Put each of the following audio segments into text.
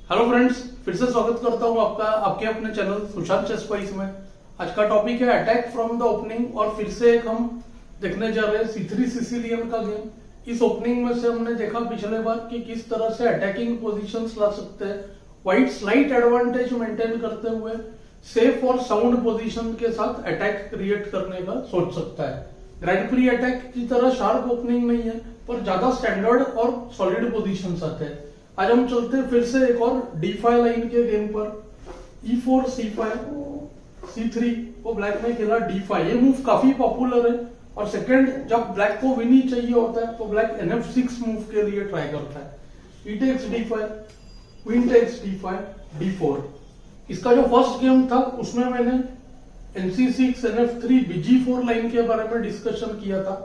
Hello friends, फिर से स्वागत करता हूं आपका आपके अपने चैनल सुशांत चेस स्पाइस में। आज का टॉपिक है अटैक फ्रॉम द ओपनिंग और फिर से एक हम देखने जा रहे हैं C3 सिसिलियन का गेम। इस ओपनिंग में से हमने देखा पिछले बार कि किस तरह से अटैकिंग पोजीशंस ला सकते हैं। व्हाइट स्लाइट एडवांटेज मेंटेन करते हुए सेफ और साउंड पोजीशन के साथ अटैक क्रिएट करने का सोच सकता है। ग्रैंड प्री अटैक की तरह शार्प ओपनिंग नहीं है, पर ज्यादा स्टैंडर्ड और सॉलिड पोजीशंस आते हैं। आज हम चलते हैं फिर से एक और D5 लाइन के गेम पर। E4 C5 C3 को ब्लैक ने खेला D5। ये मूव काफी पॉपुलर है और सेकंड जब ब्लैक को विन ही चाहिए होता है तो ब्लैक NF6 मूव के लिए ट्राई करता है। E takes D5, queen takes D5 D4। इसका जो फर्स्ट गेम था उसमें मैंने NC6 NF3 BG4 लाइन के बारे में डिस्कशन किया था।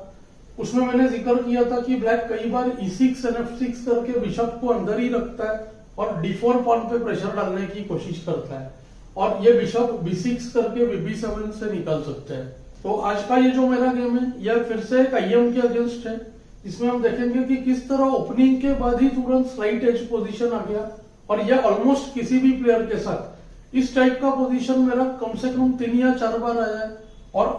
उसमें मैंने जिक्र किया था कि ब्लैक कई बार E6 NF6 करके बिशप को अंदर ही रखता है और D4 पॉन पे प्रेशर डालने की कोशिश करता है और ये बिशप B6 करके BB7 से निकाल सकते हैं। तो आज का ये जो मेरा गेम है यह फिर से एक IM के अगेंस्ट है, जिसमें हम देखेंगे कि किस तरह ओपनिंग के बाद ही तुरंत स्लाइट एज पोजीशन आ गया और यह ऑलमोस्ट किसी भी प्लेयर के साथ इस टाइप का पोजीशन मेरा कम से कम 3 या 4 बार आया है और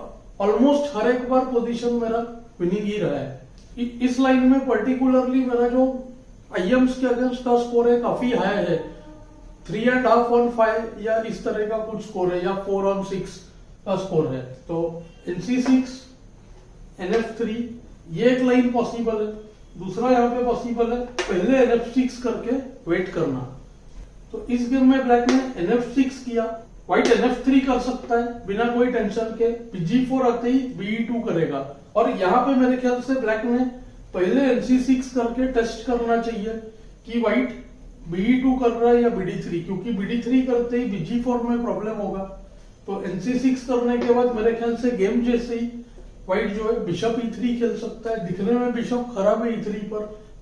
ऑलमोस्ट हर एक बार पोजीशन मेरा विनिंग ही रहा है। इस लाइन में पर्टिकुलरली मेरा जो IMs के अगेंस्ट का स्कोर है काफी हाई है, 3.5 on 5 या इस तरह का कुछ स्कोर है या 4 on 6 का स्कोर है। तो NC6 NF3 ये एक लाइन पॉसिबल है। दूसरा यहाँ पे पॉसिबल है पहले NF6 करके वेट करना। तो इस गेम में ब्लैक ने NF6 किया, व्हाइट NF3 कर सकता है बिना कोई टेंशन के। BG4 आते ही BE2 करेगा और यहाँ पे मेरे ख्याल से ब्लैक ने पहले NC6 करके टेस्ट करना चाहिए कि व्हाइट BE2 कर रहा है या BD3, क्योंकि BD3 करते ही BG4 में प्रॉब्लम होगा। तो NC6 करने के बाद मेरे ख्याल से गेम जैसे ही व्हाइट जो है बिशप E3 खेल सकता है। दिखने में बिशप खराब है E3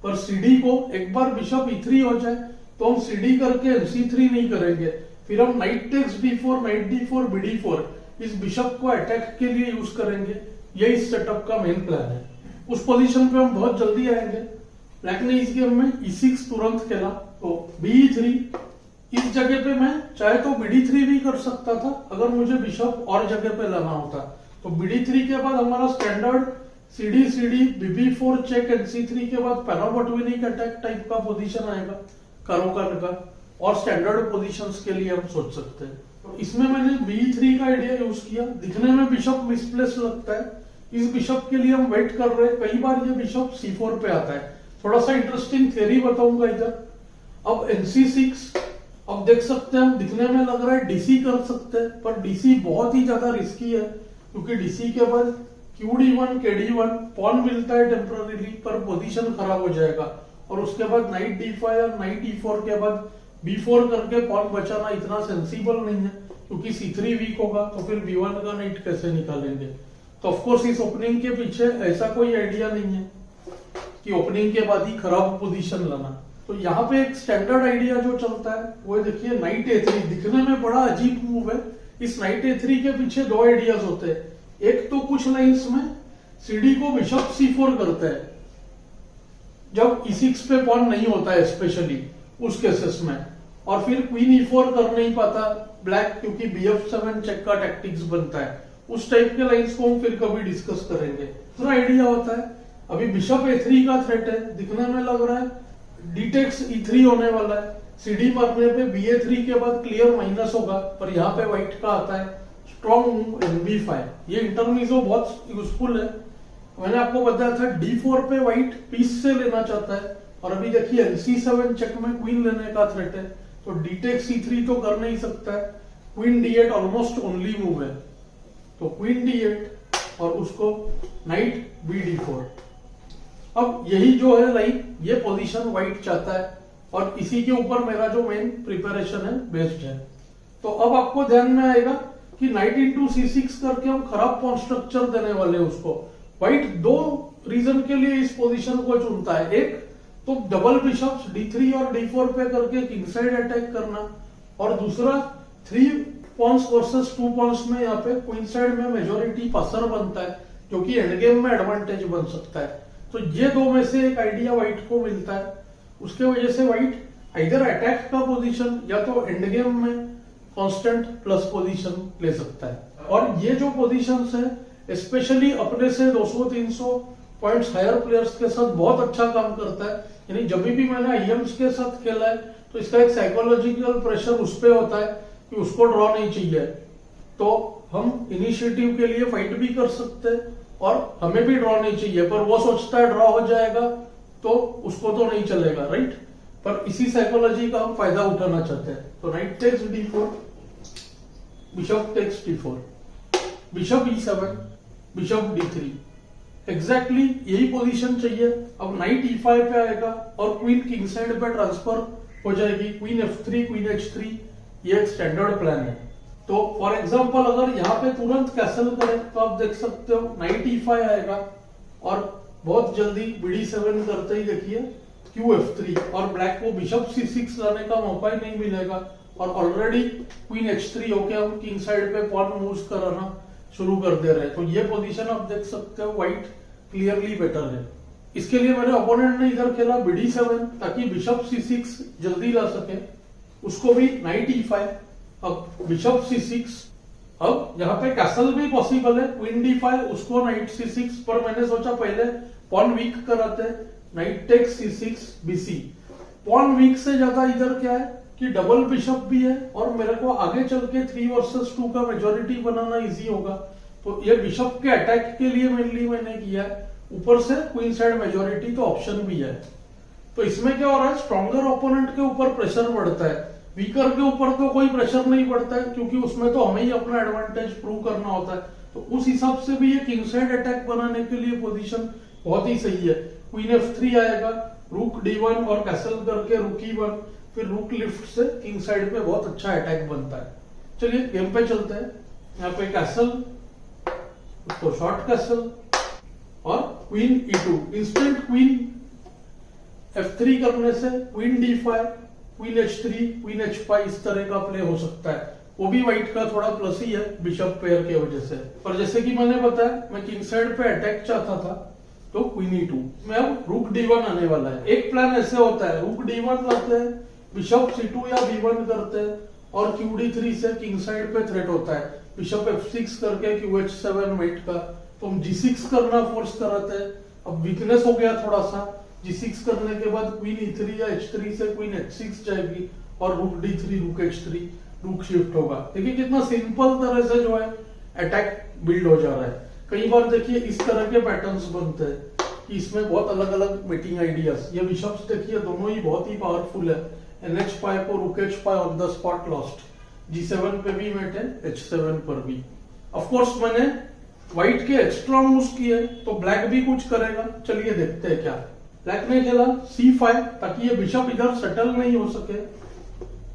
पर CD को एक बार बिशप E3 हो जाए तो हम CD करके NC3 नहीं करेंगे, फिर हम night takes D4 night D4 BD4 इस बिशप को अटैक के लिए यूज करेंगे। ये इस सेटअप का मेन प्लान है। उस पोजीशन पे हम बहुत जल्दी आएंगे। ब्लैक ने इस गेम में E6 तुरंत खेला तो BE3। इस जगह पे मैं चाहे तो BD3 भी कर सकता था अगर मुझे बिशप और जगह पे लाना होता। तो BD3 के बाद हमारा standard CD BB4 check NC3 के बाद पैराबोटविनिक अटैक टाइप का पोजीशन आएगा कारोकन का, और स्टैंडर्ड पोजीशंस के लिए हम सोच सकते हैं। तो इसमें मैंने BE3 का आइडिया यूज किया। दिखने में बिशप मिसप्लेस लगता है, इस बिशप के लिए हम वेट कर रहे हैं। कई बार ये बिशप C4 पे आता है। थोड़ा सा इंटरेस्टिंग थ्योरी बताऊंगा इधर। अब NC6, अब देख सकते हैं हम, दिखने में लग रहा है DC कर सकते हैं, पर DC बहुत ही ज्यादा रिस्की है क्योंकि DC के बाद QD1 KD1 पॉन मिलता है टेम्पररीली, पर पोजीशन खराब हो जाएगा। और उसके बाद नाइट D5 और नाइट E4 के बाद B4 करके पॉन बचाना इतना सेंसिबल नहीं है क्योंकि C3 वीक होगा तो फिर B1 का नाइट कैसे निकालेंगे। तो ऑफकोर्स इस ओपनिंग के पीछे ऐसा कोई आइडिया नहीं है कि ओपनिंग के बाद ही खराब पोजीशन लाना। तो यहाँ पे एक स्टैंडर्ड आइडिया जो चलता है वो देखिए नाइट A3। दिखने में बड़ा अजीब मूव है। इस नाइट A3 के पीछे 2 आइडियाज होते हैं। एक तो कुछ लाइंस में CD को बिशप C4 करते हैं जब E6 पे पॉन नहीं होता है, स्पेशली उस केसेस में, और फिर क्वीन E4 कर नहीं पाता ब्लैक क्योंकि BF7 चेक का टैक्टिक्स बनता है। उस टाइप के लाइंस को हम फिर कभी डिस्कस करेंगे। दूसरा आइडिया होता है अभी बिशप A3 का थ्रेट है, दिखने में लग रहा है D takes E3 होने वाला है। CD मारने पे BA3 के बाद क्लियर माइनस होगा, पर यहाँ पे व्हाइट का आता है स्ट्रॉन्ग मूव NB5। ये इंटरमीजो बहुत यूजफुल है। मैंने आपको बताया था D4 पे व्हाइट पीस से लेना चाहता है और अभी देखिए NC7 चेक में क्वीन लेने का थ्रेट है, तो D takes C3 तो कर नहीं सकता है। Queen D8 almost only move है, तो क्वीन D8 और उसको नाइट BD4। अब यही जो है लाइन, ये पोजीशन व्हाइट चाहता है और इसी के ऊपर मेरा जो मेन प्रिपरेशन है बेस्ड है। तो अब आपको ध्यान में आएगा कि नाइट इंटू C6 करके हम खराब पॉन स्ट्रक्चर देने वाले हैं उसको। व्हाइट 2 रीजन के लिए इस पोजीशन को चुनता है। एक तो डबल बिशप्स D3 और D4 पे करके किंग साइड अटैक करना, और दूसरा 3 पॉन्स वर्सेस 2 पॉन्स में यहाँ पे क्वीन साइड में मेजोरिटी पासर बनता है जो कि एंड गेम में एडवांटेज बन सकता है। तो ये 2 में से एक आइडिया व्हाइट को मिलता है। उसके वजह से व्हाइट इधर अटैक का पोजीशन या तो एंड गेम में कांस्टेंट प्लस पोजीशन ले सकता है। और ये जो पोजीशंस है स्पेशली अपने से 200-300 पॉइंट्स हायर प्लेयर्स के साथ बहुत अच्छा काम करता है। यानी जब भी मैंने आईएम्स के साथ खेला है तो इसका एक साइकोलॉजिकल प्रेशर उस पर होता है कि उसको ड्रॉ नहीं चाहिए, तो हम इनिशिएटिव के लिए फाइट भी कर सकते हैं और हमें भी ड्रॉ नहीं चाहिए, पर वो सोचता है ड्रॉ हो जाएगा तो उसको तो नहीं चलेगा, राइट। पर इसी साइकोलॉजी का हम फायदा उठाना चाहते हैं। तो knight takes d4, bishop takes d4, bishop e7, bishop d3, exactly यही पोजीशन चाहिए। अब नाइट e5 पे आएगा और क्वीन किंग साइड पे ट्रांसफर हो जाएगी, क्वीन f3, क्वीन h3, ये एक स्टैंडर्ड प्लान है। तो फॉर एग्जांपल अगर यहाँ पे तुरंत कैसल करें तो आप देख सकते हो नाइट e5 आएगा और बहुत जल्दी bd7 करते ही देखिए qf3 और ब्लैक को बिशप c6 लाने का मौका ही नहीं मिलेगा और ऑलरेडी क्वीन h3 होके हम किंग साइड पे पॉन मूव्स कराना शुरू कर दे रहे हैं। तो ये पोजीशन आप देख सकते हो व्हाइट क्लियरली बेटर है। इसके लिए मेरे ओपोनेंट ने इधर खेला bd7 ताकि बिशप c6 जल्दी ला सके, उसको भी नाइट e5, अब बिशप c6, अब यहाँ पे कैसल भी पॉसिबल है, क्वीन d5, उसको नाइट c6, पर मैंने सोचा पहले पॉन वीक कराते हैं, knight takes c6 bc। Pawn weak से ज्यादा इधर क्या है कि डबल बिशप भी है और मेरे को आगे चल के 3 वर्सेस 2 का मेजोरिटी बनाना इजी होगा। तो ये बिशप के अटैक के लिए मेनली मैंने किया है, ऊपर से क्वीन साइड मेजोरिटी तो ऑप्शन भी है। तो इसमें क्या हो रहा है, स्ट्रॉन्गर ओपोनेंट के ऊपर प्रेशर बढ़ता है, वीकर के ऊपर तो कोई प्रेशर नहीं पड़ता है क्योंकि उसमें तो हमें ही अपना एडवांटेज प्रूव करना होता है। तो उस हिसाब से भी ये किंग साइड अटैक बनाने के लिए पोजीशन बहुत ही सही है। क्वीन f3 आएगा, रूक d1 और कैसल करके रूक e1, फिर रूक लिफ्ट से किंग साइड पे बहुत अच्छा अटैक बनता है। चलिए गेम पे चलते हैं। यहाँ पे कैसल, उसको शॉर्ट कैसल और queen e2, instant queen f3 करने से queen d5, queen h3, queen h5 इस तरह का प्ले हो सकता है। वो भी व्हाइट का थोड़ा प्लस ही है बिशप पेयर के वजह से। पर जैसे कि मैंने बताया मैं किंग साइड पे अटैक चाहता था तो क्वीन e2 में अब रूक d1 आने वाला है। एक प्लान ऐसे होता है, रूक d1 लाते हैं, बिशप c2 या b1 करते हैं और qd3 से किंग साइड पे थ्रेट होता है, बिशप f6 करके qh7 मेट का, तो हम g6 करना फोर्स कराते हैं। अब वीकनेस हो गया थोड़ा सा, g6 करने के बाद क्वीन e3 या h3 से क्वीन h6 जाएगी और रूक d3, रूक h3, रूक शिफ्ट होगा। देखिए कितना सिंपल तरह से जो है अटैक बिल्ड हो जा रहा है। कई बार देखिए इस तरह के पैटर्न्स बनते हैं कि इसमें बहुत अलग अलग मीटिंग आइडियाज। ये बिशप्स देखिए दोनों ही बहुत ही पावरफुल है, nh5 को रूक h5 on the spot lost, g7 पे भी मेट है, h7 पर भी। ऑफ कोर्स मैंने व्हाइट के एक्स्ट्रा मूव्स किए तो ब्लैक भी कुछ करेगा, चलिए देखते हैं क्या। ब्लैक ने खेला c5 ताकि ये बिशप इधर सेटल नहीं हो सके,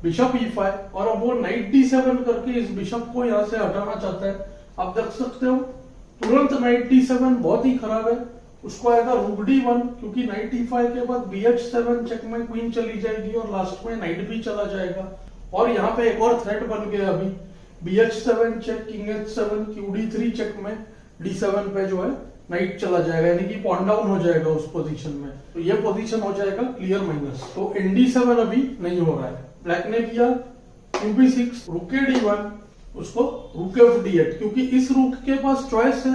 बिशप e5 और अब वो नाइट d7 करके इस बिशप को यहां से हटाना चाहता है। आप देख सकते हो तुरंत नाइट d7 बहुत ही खराब है, उसको आएगा रूक d1 क्योंकि नाइट e5 के बाद bh7 चेक में क्वीन चली जाएगी और लास्ट में नाइट भी चला जाएगा। और यहाँ पे एक और थ्रेट बन गया अभी, bh7 check, king h7, qd3 check में d7 पे जो है नाइट चला जाएगा, यानी कि पॉन डाउन हो जाएगा उस पोजीशन में। तो ये पोजीशन हो जाएगा क्लियर माइनस। तो nd7 अभी नहीं हो रहा है। ब्लैक ने किया qb6, रूक d1, उसको रूक f8 क्योंकि इस रूक के पास चॉइस है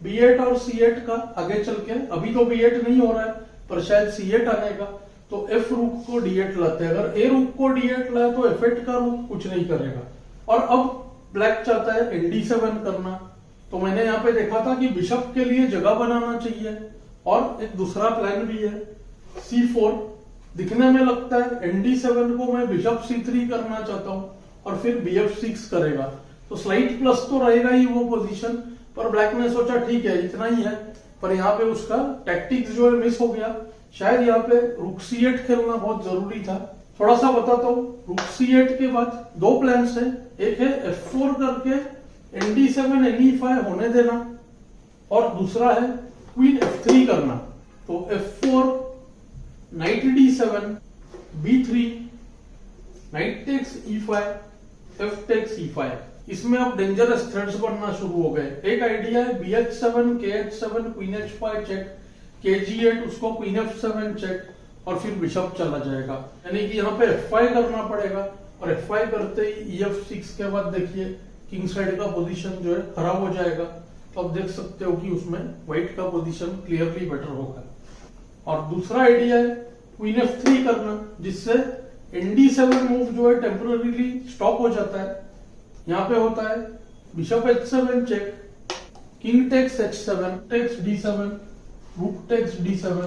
b8 और c8 का आगे चल के। अभी तो b8 नहीं हो रहा है पर शायद c8 आनेगा, तो f रूक को d8 लाते हैं। अगर a रूक को d8 लाए तो f8 का रूक कुछ नहीं करेगा। और अब ब्लैक चाहता है nd7 करना, तो मैंने यहाँ पे देखा था कि बिशप के लिए जगह बनाना चाहिए और एक दूसरा प्लान भी है c4। दिखने में लगता है nd7 को मैं बिशप c3 करना चाहता हूँ और फिर bf6 करेगा, तो स्लाइट प्लस तो रहेगा ही वो पोजीशन। पर ब्लैक ने सोचा ठीक है इतना ही है, पर यहाँ पे उसका टैक्टिक्स जो है मिस हो गया। शायद यहाँ पे रूक c8 खेलना बहुत जरूरी था। थोड़ा सा बताता हूँ, रूक c8 के बाद दो प्लान्स है, एक है f4 करके nd7 ne5 होने देना और दूसरा है क्वीन f3 करना। तो f4, knight d7, b3, knight takes e5, f takes e5। इसमें अब डेंजरस थ्रेड्स बनना शुरू हो गए। एक आइडिया है bh7, kh7, queen h5 check, kg8 उसको क्वीन f7 चेक और फिर बिशप चला जाएगा, यानी कि यहाँ पे F5 करना पड़ेगा और F5 करते ही EF6 के बाद देखिए किंग साइड का पोजीशन जो है खराब हो जाएगा। तो आप देख सकते हो कि उसमें व्हाइट का पोजीशन क्लियरली बेटर होगा। और दूसरा आइडिया है क्वीन F3 करना, जिससे ND7 मूव जो है टेम्पररीली स्टॉप हो जाता है। यहाँ पे होता है bishop H7 check, king takes H7, takes D7, rook takes D7,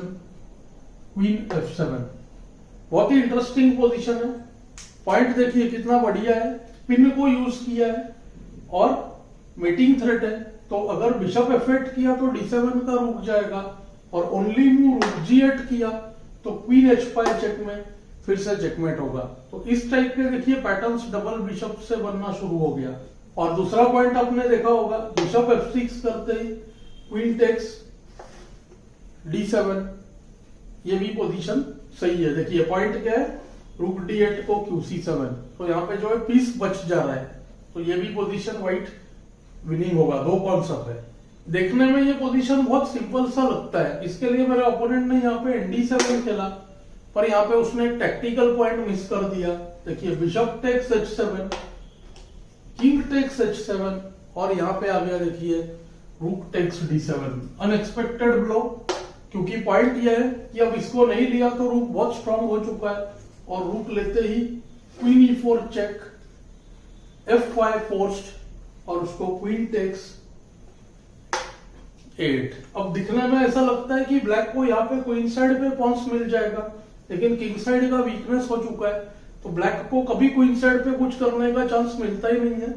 queen F7। बहुत ही इंटरेस्टिंग पोजीशन है। पॉइंट देखिए कितना बढ़िया है, पिन को यूज किया है और मीटिंग थ्रेट है। तो अगर बिशप F8 किया तो D7 का रुक जाएगा और ओनली मूव रूक G8 किया तो क्वीन H5 चेक में फिर से चेकमेट होगा। तो इस टाइप के देखिए पैटर्न्स डबल बिशप से बनना शुरू हो गया। और दूसरा पॉइंट आपने देखा होगा बिशप F6 करते ही क्वीन टेक्स D7, ये भी पोजीशन सही है। देखिए पॉइंट क्या है, रूक D8 को QC7, तो यहाँ पे जो है पीस बच जा रहा है। तो ये भी पोजीशन व्हाइट विनिंग होगा। दो कॉन्सेप्ट है। देखने में ये पोजीशन बहुत सिंपल सा लगता है। इसके लिए मेरे ओपोनेंट ने यहाँ पे ND7 खेला, पर यहाँ पे उसने एक टेक्टिकल पॉइंट मिस कर दिया। देखिए bishop takes H7, king takes H7 और यहाँ पे आ गया देखिए रूक टेक्स D7। अनएक्सपेक्टेड ब्लो, क्योंकि पॉइंट यह है कि अब इसको नहीं लिया तो रूक बहुत स्ट्रांग हो चुका है और रूक लेते ही queen E4 check, F5 forced और उसको क्वीन टेक्स 8। अब दिखने में ऐसा लगता है कि ब्लैक को यहाँ पे क्वीन साइड पे पॉन्स मिल जाएगा, लेकिन किंग साइड का वीकनेस हो चुका है। तो ब्लैक को कभी क्वीन साइड पे कुछ करने का चांस मिलता ही नहीं है।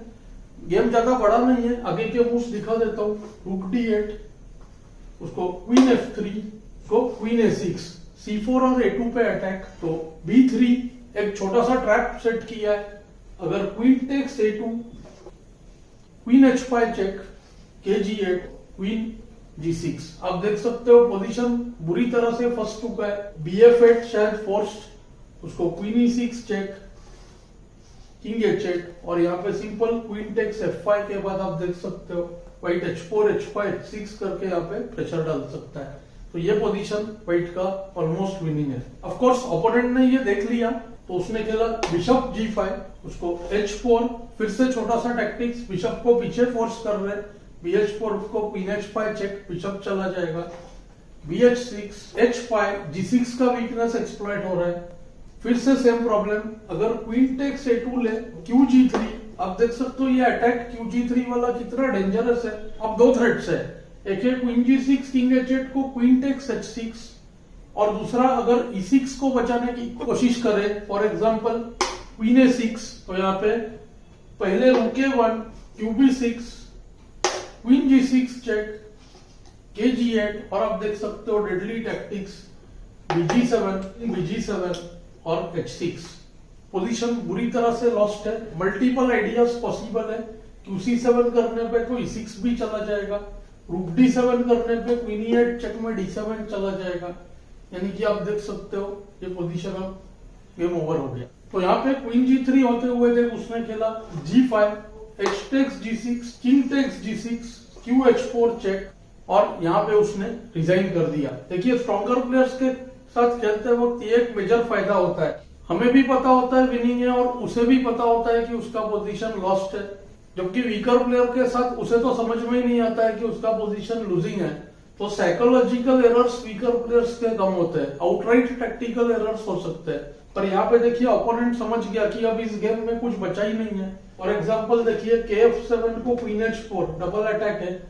गेम ज्यादा बड़ा नहीं है, आगे के मूव्स दिखा देता हूँ। रूक D8, उसको क्वीन F3, उसको क्वीन A6, C4 और A2 पे अटैक। तो B3 एक छोटा सा ट्रैप सेट किया है। अगर queen takes A2, queen H5 check, KG8, queen G6। आप देख सकते हो पोजीशन बुरी तरह से फंस चुका है। BF8 शायद फोर्स्ड, उसको queen E6 check, king H8 और यहाँ पे सिंपल क्वीन टेक्स F5 के बाद आप देख सकते हो व्हाइट H4, H5, H6 करके यहाँ पे प्रेशर डाल सकता है। तो ये पोजीशन व्हाइट का ऑलमोस्ट विनिंग है। ऑफ कोर्स ओपोनेंट ने ये देख लिया तो उसने खेला बिशप G5, उसको H4, फिर से छोटा सा टैक्टिक्स, बिशप को पीछे फोर्स कर रहे, BH4 को क्वीन H5 चेक, बिशप चला जाएगा, BH6, H5, G6 का वीकनेस एक्सप्लॉइट हो रहा है। फिर से सेम प्रॉब्लम, अगर क्वीन टेक्स A2 ले, QG3, आप देख सकते हो ये अटैक QG3 वाला कितना डेंजरस है। अब दो थ्रेट्स है, एक है क्वीन G6, किंग H8 को क्वीन टेक्स H6 और दूसरा अगर E6 को बचाने की कोशिश करे, फॉर एग्जांपल क्वीन A6, तो यहाँ पे पहले रूक A1, QB6, queen G6 check, KG8 और आप देख सकते हो डेडली टैक्टिक्स BG7 और H6। पोजीशन बुरी तरह से लॉस्ट है। मल्टीपल आइडियाज पॉसिबल है। QC7 करने पे तो E6 भी चला जाएगा, रूक D7 करने पे क्वीन E8 चेक में D7 चला जाएगा, यानी कि आप देख सकते हो ये पोजीशन अब गेम ओवर हो गया। तो यहाँ पे क्वीन G3 होते हुए देख उसने खेला G5, H takes G6, king takes G6, QH4 check और यहाँ पे उसने रिजाइन कर दिया। देखिए स्ट्रॉन्गर प्लेयर्स के साथ खेलते वक्त ये एक मेजर फायदा होता है, हमें भी पता होता है विनिंग है और उसे भी पता होता है कि उसका पोजीशन लॉस्ट है, जबकि वीकर प्लेयर के साथ उसे तो समझ में ही नहीं आता है कि उसका पोजीशन लूजिंग है। तो साइकोलॉजिकल एरर्स वीकर प्लेयर्स के कम होते हैं, आउटराइट टैक्टिकल एरर्स हो सकते हैं। पर यहाँ पे देखिए ओपोनेंट समझ गया कि अब इस गेम में कुछ बचा ही नहीं है। फॉर एग्जाम्पल देखिए KF7 को क्वीन H4 डबल अटैक है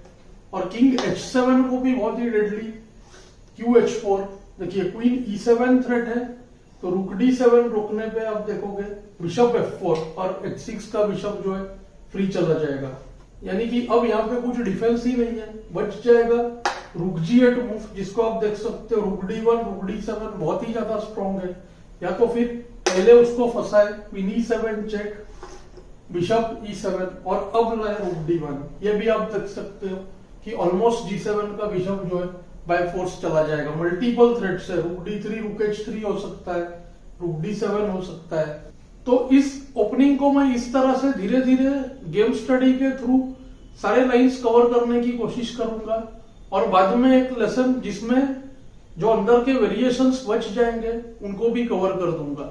और किंग H7 को भी बहुत ही डेडली QH4। देखिए क्वीन E7 थ्रेट है तो रूक D7 रोकने पे आप देखोगे बिशप F4 और H6 का बिशप जो है फ्री चला जाएगा, यानी कि अब यहाँ पे कुछ डिफेंस ही नहीं है, बच जाएगा रूक G8 मूव, जिसको आप देख सकते हो रूक D1, रूक D7 बहुत ही ज्यादा स्ट्रॉन्ग है। या तो फिर पहले उसको फंसाए queen E7 check, bishop E7 और अब लाए रूक D1। ये भी आप देख सकते हो कि ऑलमोस्ट G7 का बिशप जो है बाय फोर्स चला जाएगा। मल्टीपल थ्रेड्स है, रूक D3, रूक H3 हो सकता है, रूक D7 हो सकता है। तो इस ओपनिंग को मैं इस तरह से धीरे धीरे गेम स्टडी के थ्रू सारे लाइंस कवर करने की कोशिश करूंगा और बाद में एक लेसन जिसमें जो अंदर के वेरिएशंस बच जाएंगे उनको भी कवर कर दूंगा।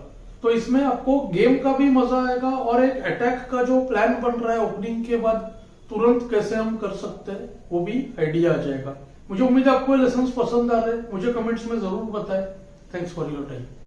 तो इसमें आपको गेम का भी मजा आएगा और एक अटैक का जो प्लान बन रहा है ओपनिंग के बाद तुरंत कैसे हम कर सकते हैं वो भी आइडिया आ जाएगा। मुझे उम्मीद है आपको ये लेसन्स पसंद आ रहे हैं। मुझे कमेंट्स में जरूर बताएं। Thanks for your time.